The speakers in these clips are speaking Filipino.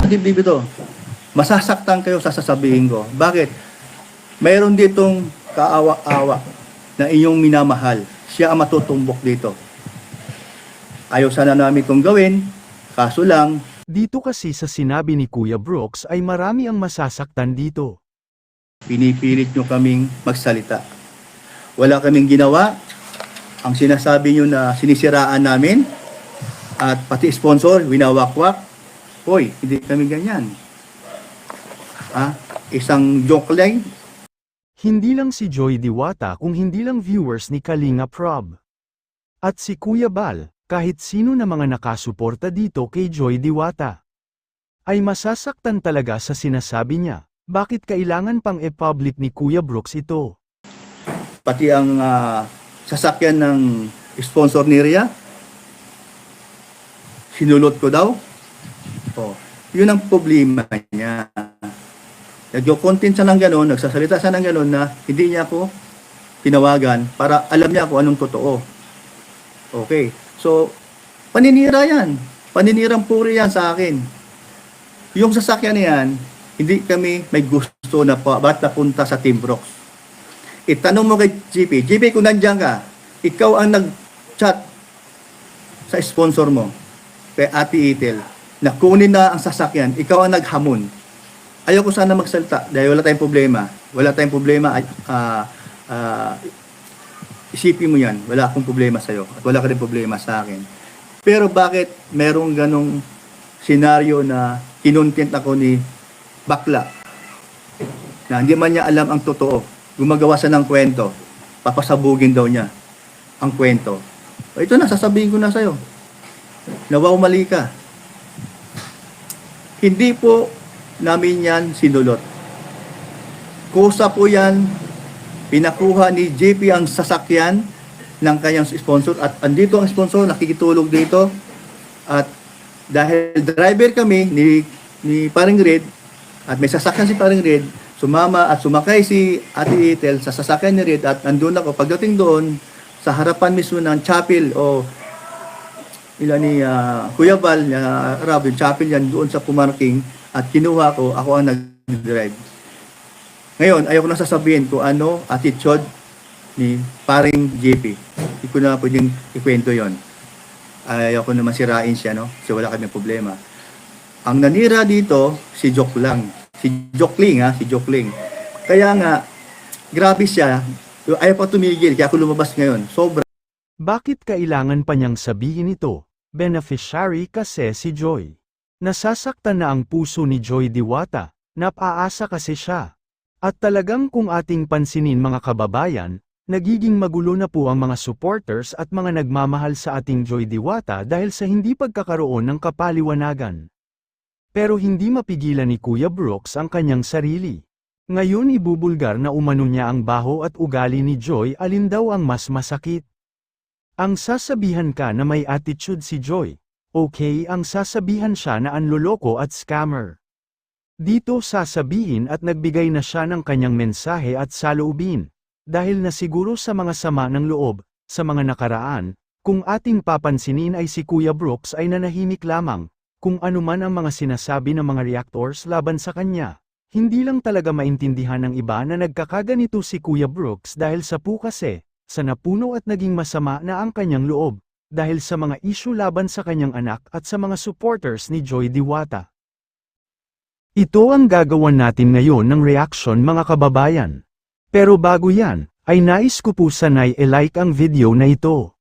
dibdib ito. Masasaktan kayo sa sasabihin ko. Bakit? Mayroon ditong kaawa-awa na inyong minamahal. Siya ang matutumbok dito. Ayaw sana namin itong gawin, kaso lang, Dito kasi sa sinabi ni Kuya Brooks ay marami ang masasaktan dito. pinipilit nyo kaming magsalita. Wala kaming ginawa. Ang sinasabi nyo na sinisiraan namin, at pati sponsor, winawakwak. Hoy, hindi kami ganyan. Isang joke lang. Hindi lang si Joy Diwata kung hindi lang viewers ni Kalinga Prob. At si Kuya Bal, kahit sino na mga nakasuporta dito kay Joy Diwata, ay masasaktan talaga sa sinasabi niya. Bakit kailangan pang e-public ni Kuya Brooks ito? Pati ang sasakyan ng sponsor ni Rhea, sinulot ko daw. Oh, yun ang problema niya. Nag-content siya ng gano'n, nagsasalita siya ng gano'n na hindi niya ako tinawagan para alam niya kung anong totoo. Okay, so paninira yan. Paninirang puri yan sa akin. Yung sasakyan niyan, hindi kami may gusto na ba't napunta sa Team Brooks. Itanong mo kay GP, GP kung nandiyan ka, ikaw ang nag-chat sa sponsor mo, kay Ate Itel, na kunin na ang sasakyan, ikaw ang naghamon. Ayoko sana magsalita dahil wala tayong problema. Wala tayong problema. Isipin mo yan. Wala akong problema sa'yo. At wala ka rin problema sa akin. Pero bakit merong ganong senaryo na kinontent ako ni Bakla? Na hindi man niya alam ang totoo. Gumagawa siya ng kwento. Papasabugin daw niya ang kwento. O ito na, sasabihin ko na sa'yo. Nawaw mali ka. Hindi po namin yan sinulot. Kusa po yan, pinakuha ni JP ang sasakyan ng kanyang sponsor at andito ang sponsor, nakikitulog dito at dahil driver kami ni Paring Red at may sasakyan si Paring Red, sumama at sumakay si Ate Itel sa sasakyan ni Red at andun ako. Pagdating doon, sa harapan mismo ng chapel o ni Kuya Val, Rob, yung chapel yan doon sa pumarking at kinuha ko, ako ang nag-drive. Ngayon, ayaw ko na sasabihin kung ano attitude ni Paring JP. Hindi ko na pwedeng ikwento yon. Ayaw ko naman sirain siya, no? Kasi wala kami problema. Ang nanira dito, si Joke lang. Si Jokling, si Jokling. Kaya nga, grabe siya. Ayaw pa tumigil, kaya ako lumabas ngayon. Sobra. Bakit kailangan pa niyang sabihin ito? Beneficiary kasi si Joy. Nasasaktan na ang puso ni Joy Diwata, napaasa kasi siya. At talagang kung ating pansinin mga kababayan, nagiging magulo na po ang mga supporters at mga nagmamahal sa ating Joy Diwata dahil sa hindi pagkakaroon ng kapaliwanagan. Pero hindi mapigilan ni Kuya Brooks ang kanyang sarili. Ngayon ibubulgar na umano niya ang baho at ugali ni Joy, alin daw ang mas masakit. Ang sasabihan ka na may attitude si Joy. Okay, ang sasabihan siya na anloloko at scammer. Dito sasabihin at nagbigay na siya ng kanyang mensahe at saloobin. Dahil na siguro sa mga sama ng loob, sa mga nakaraan, kung ating papansinin ay si Kuya Brooks ay nanahimik lamang, kung anuman ang mga sinasabi ng mga reactors laban sa kanya. Hindi lang talaga maintindihan ng iba na nagkakaganito si Kuya Brooks dahil sa kasi, sa napuno at naging masama na ang kanyang loob. Dahil sa mga issue laban sa kanyang anak at sa mga supporters ni Joy Diwata. Ito ang gagawan natin ngayon ng reaction mga kababayan. Pero bago yan, ay nais ko po sanay i-like ang video na ito.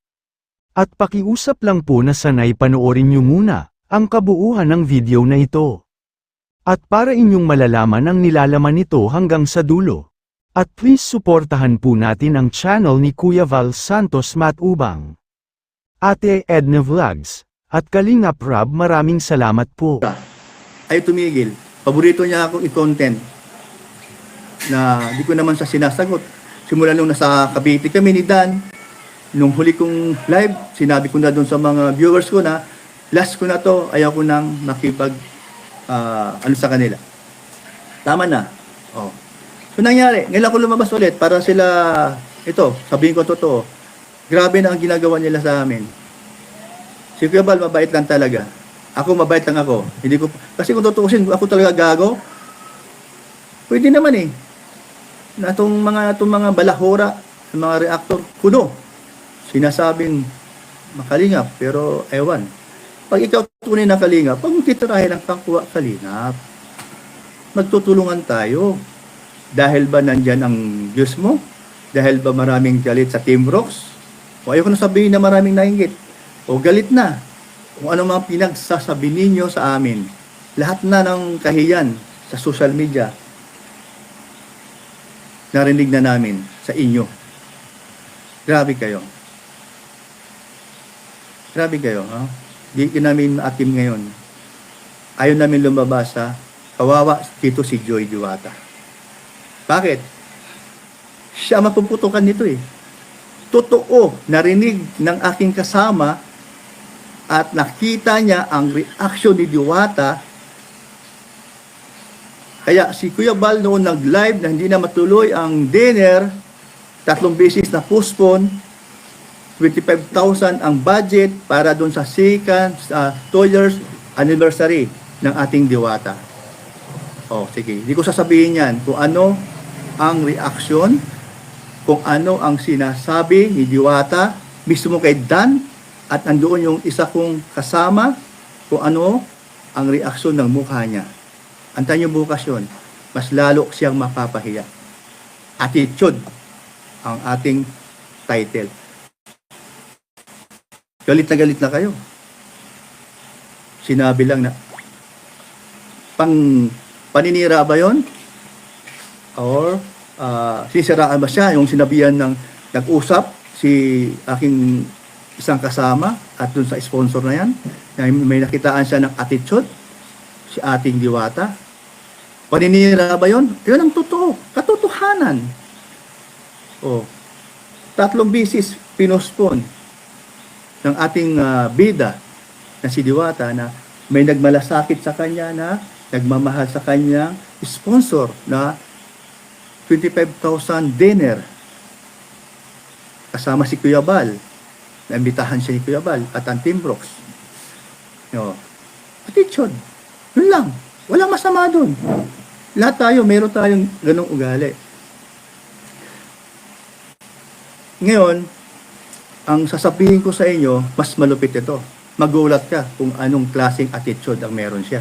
At pakiusap lang po na sanay panoorin nyo muna ang kabuuan ng video na ito. At para inyong malalaman ang nilalaman nito hanggang sa dulo. At please suportahan po natin ang channel ni Kuya Val Santos Matubang. Ate Edna Vlogs, at Kalinga Prab, maraming salamat po. Ay tumigil. Paborito niya akong i-content na di ko naman siya sinasagot. Simula nung nasa Cavite kami ni Dan, nung huli kong live, sinabi ko na doon sa mga viewers ko na last ko na to, ayaw ko nang makipag sa kanila. Tama na. Oh. So nangyari, ngayon ako lumabas ulit para sila, ito, sabihin ko totoo. Grabe na ang ginagawa nila sa amin. Si Kuya Bal, mabait lang talaga. Ako mabait lang ako. Hindi ko kasi kung tutuusin ako talaga gago. Pwede naman eh. Na itong mga balahura, ng mga reactor, kuno. Sinasabing makalingap, pero ewan. Pag ikaw tunay na kalingap, pag titirahin ang kapwa kalingap, magtutulungan tayo. Dahil ba nandyan ang Diyos mo? Dahil ba maraming galit sa Team Rocks? O ayoko na sabihin na maraming nainggit. O galit na. Kung ano mga pinagsasabi ninyo sa amin. Lahat na ng kahiyan sa social media, narinig na namin sa inyo. Grabe kayo. Grabe kayo, ha? Di namin maatim ngayon. Ayaw namin lumabas, ha? Kawawa dito si Joy Diwata. Bakit? Siya mapuputukan nito eh. Totoo, narinig ng aking kasama at nakita niya ang reaction ni Diwata. Kaya si Kuya Bal noon nag-live na hindi na matuloy ang dinner, 3 beses na postpone, 25,000 ang budget para doon sa second 2 years anniversary ng ating Diwata. Oh, sige. Hindi ko sasabihin yan kung ano ang reaction, kung ano ang sinasabi ni Diwata mismo kay Dan at nandoon yung isa kong kasama kung ano ang reaksyon ng mukha niya. Antayin niyo bukas yun. Mas lalo siyang mapapahiya. Attitude ang ating title. Galit na kayo. Sinabi lang na paninira ba yon? Or sisiraan ba siya? Yung sinabihan ng nag-usap si aking isang kasama at dun sa sponsor na yan, na may nakitaan siya ng attitude, si ating Diwata. Paninira ba yon? Yun ang totoo. Katotohanan. O, 3 beses pinospon ng ating bida na si Diwata na may nagmalasakit sa kanya na nagmamahal sa kanyang sponsor na 25,000 dinner kasama si Kuya Bal. Naimbitahan siya ni Kuya Bal at ang Team Brooks. No. Attitude. Yun lang. Walang masama doon. Lahat tayo, meron tayong ganong ugali. Ngayon, ang sasabihin ko sa inyo, mas malupit ito. Magulat ka kung anong klaseng attitude ang meron siya.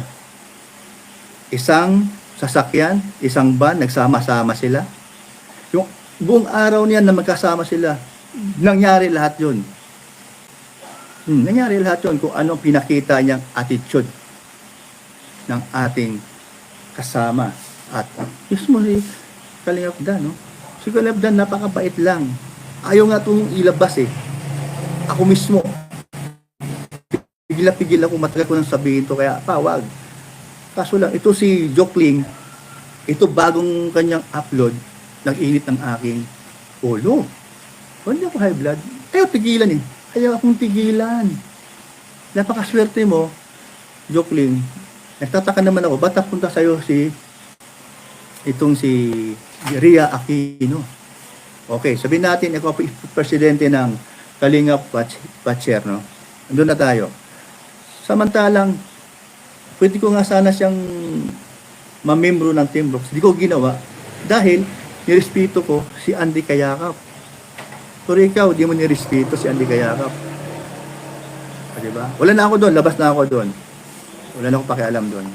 Isang sasakyan, isang van, nagsama-sama sila. Yung buong araw niyan na magkasama sila, nangyari lahat yun. Nangyari lahat yun kung anong pinakita niyang attitude ng ating kasama. At mismo si Kalingap Dan, no? Si Kalingap Dan, napakabait lang. Ayaw nga itong ilabas eh. Ako mismo, pigil ako, matagal ko nang sabihin to, kaya pawag. Kaso lang, ito si Jokling, ito bagong kanyang upload, nag-init ng aking ulo. Hindi ako high blood. Ayaw tigilan eh. Ayaw akong tigilan. Napakaswerte mo, Jokling. Nagtataka naman ako, ba't napunta sa'yo si Ria Aquino? Okay, sabihin natin, ako presidente ng Kalingap Watcher, no? Andun na tayo. Samantalang, pwede ko nga sana siyang mamembro ng Team Brooks. Hindi ko ginawa dahil nirespeto ko si Andy Kayakap. Pero ikaw, di mo nirespeto si Andy Kayakap. Diba? Wala na ako doon, labas na ako doon. Wala na akong pakialam doon.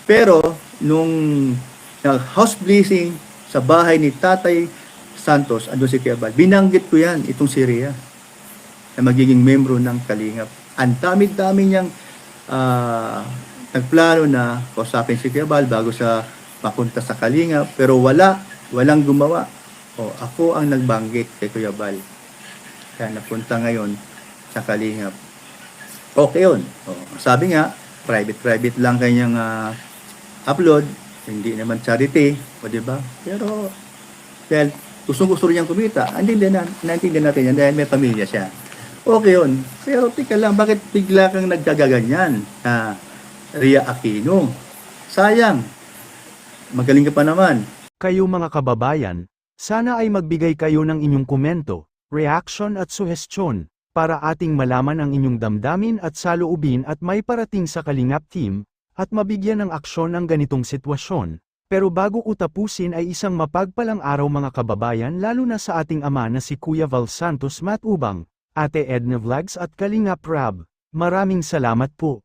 Pero, nung house blessing sa bahay ni Tatay Santos, andun si Kuya Bal, binanggit ko yan, itong si Rhea, na magiging membro ng Kalingap. Ang dami-dami niyang nagplano na kausapin si Kuya Bal bago sa mapunta sa Kalingap, pero walang gumawa. O, ako ang nagbanggit kay Kuya Bal. Kaya napunta ngayon sa Kalingap. Okay yun. O, sabi nga, private lang kanyang upload, hindi naman charity, o diba? Pero, dahil gusto niyang kumita, naintindihan natin yan dahil may pamilya siya. Okay yun. Pero tika lang, bakit bigla kang nagkagaganyan na Ria Aquino? Sayang. Magaling ka pa naman. Kayo mga kababayan, sana ay magbigay kayo ng inyong komento, reaction at suhestyon para ating malaman ang inyong damdamin at saloobin at may parating sa Kalingap Team, at mabigyan ng aksyon ang ganitong sitwasyon. Pero bago ko tapusin ay isang mapagpalang araw mga kababayan, lalo na sa ating ama na si Kuya Val Santos Matubang, Ate Edna Vlogs at Kalingap Rab. Maraming salamat po.